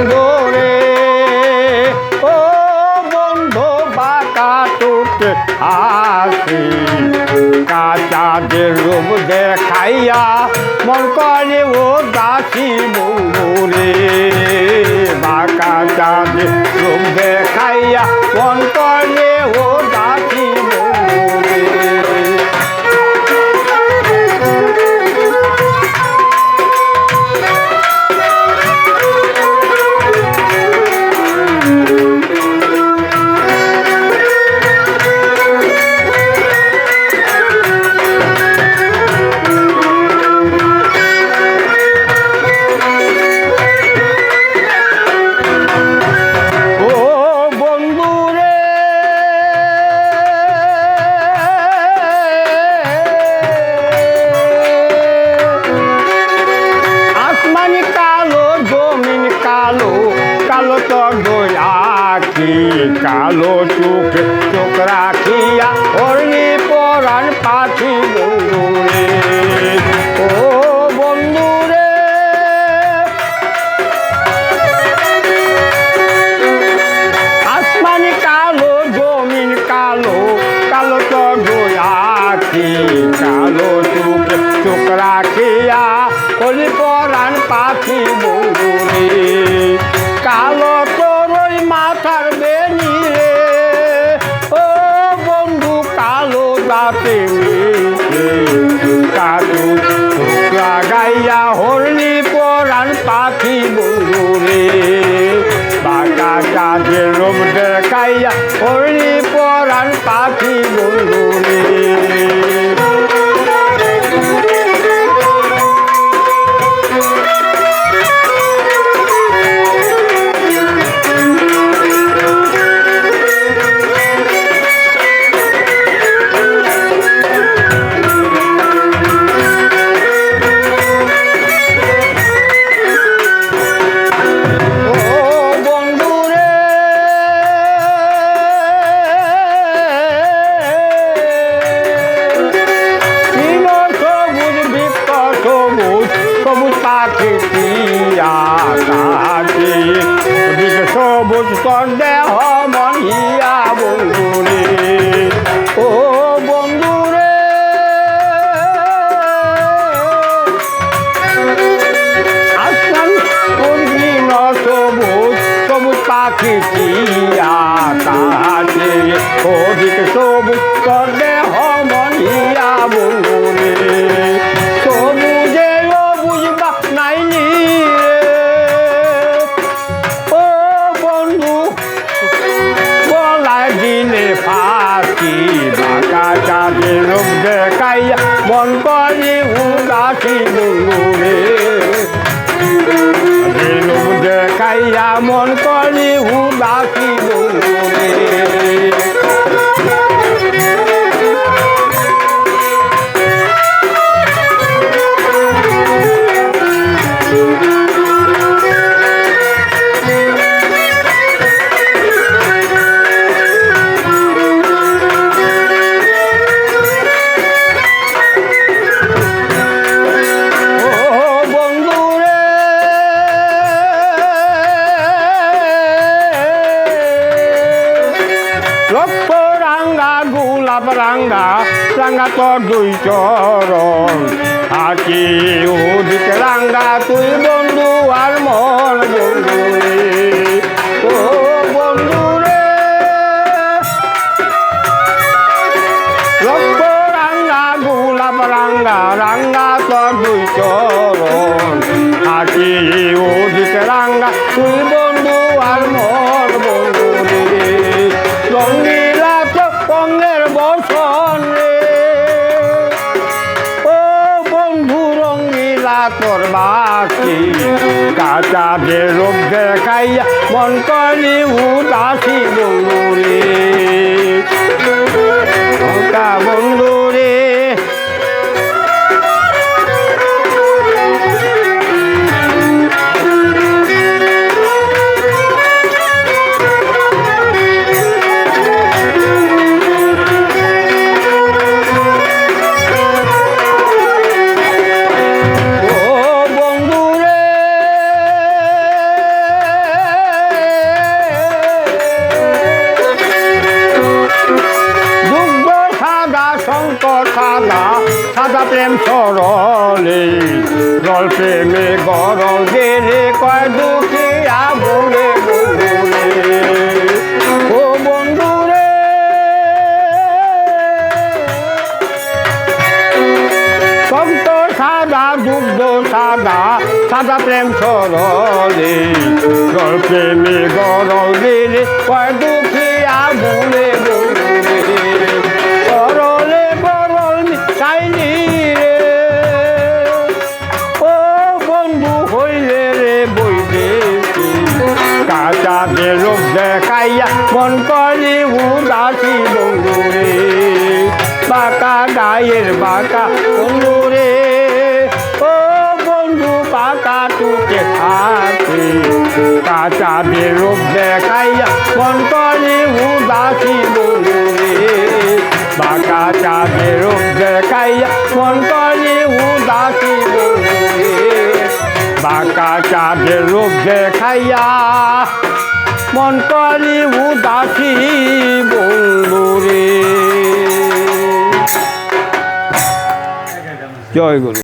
বন্ধু রে ও বন্ধু বাঁকা টুকে হাসি কাঁচা যে রূপ দেখাইয়া মন করে ও দাসী বন্ধু রে বাঁকা চাঁদের রূপ দেখাইয়া মন করে ও দাসী বন্ধু রে কালো চোখে চোখ রাখিয়া হরিণী পরাণ পাখি বন্ধু রে ও বন্ধু রে আসমানি কালো জমিন কালো কালো তো আখি কালো চোখে চোখ রাখিয়া হরিণী পরাণ পাখি বন্ধু রে কালো তোর ওই মাথার বেনি রে ও বন্ধু কালো দাঁতে কালো গাইয়া হরিণী পরাণ পাখি বন্ধু রে বাঁকা চাঁদের রূপ দেখাইয়া হরিণী পরাণ পাখি বন্ধু রে সবুজ দেহ মন হিয়া বন্ধু রে ও বন্ধু রে আসমান পূর্ণিম সবুজ সবুজ পাখি আকাশে অধিক সবুজ দেহ মন হিয়া বন্ধু রে সবুজে বুঝবা নাইনি ফাঁকি বাঁকা চাঁদের রূপ দেখাইয়া মন করি উদাসী বন্ধু রে রূপ দেখাইয়া মন করি উদাসী বন্ধু রে লক্ষ রাঙ্গা গোলাপ রাঙ্গা রাঙ্গা তোর দুই চরণ আছি অধিক রাঙ্গা তুই বন্ধু আর মন বন্ধু রে ও বন্ধু রে লক্ষ রাঙ্গা গোলাপ রাঙ্গা রাঙ্গা তোর দুই চরণ আছি অধিক রাঙ্গা তুই বন্ধু আর মন বন্ধু রে রঙ্গিলা তো রঙের বসন রে ও বন্ধু রঙ্গিলা তোর বাসি কাঁচা যে রূপ দেখাইয়া মন করি উদাসী বন্ধু রে বন্ধু রে প্রেম সরলে জল প্রেমে গরল গেলে কয় দুঃখিয়া বলে বন্ধুরে ও বন্ধুরে সন্ত সাদা দুগ্ধ সাদা সাদা প্রেম সরলে জল প্রেমে গরল গেলে কয় দুঃখিয়া বলে বন্ধুরে সরলে গরল চাইনি রে ও বন্ধু হইলে রে বইলে কাঁচা যে লোক দেখাইয়া মন করি উদাসী বন্ধুরে বাঁকা গায়ের বাঁকা বন্ধুরে ও বন্ধু বাঁকা টুকে থাকে কাঁচা যে লোক দেখাইয়া মন করি উদাসী বন্ধুরে বাঁকা চাঁদের রূপ দেখাইয়া মন করি উদাসী বন্ধুরে বাঁকা চাঁদের রূপ দেখাইয়া মন করি উদাসী বন্ধুরে জয় গুরু।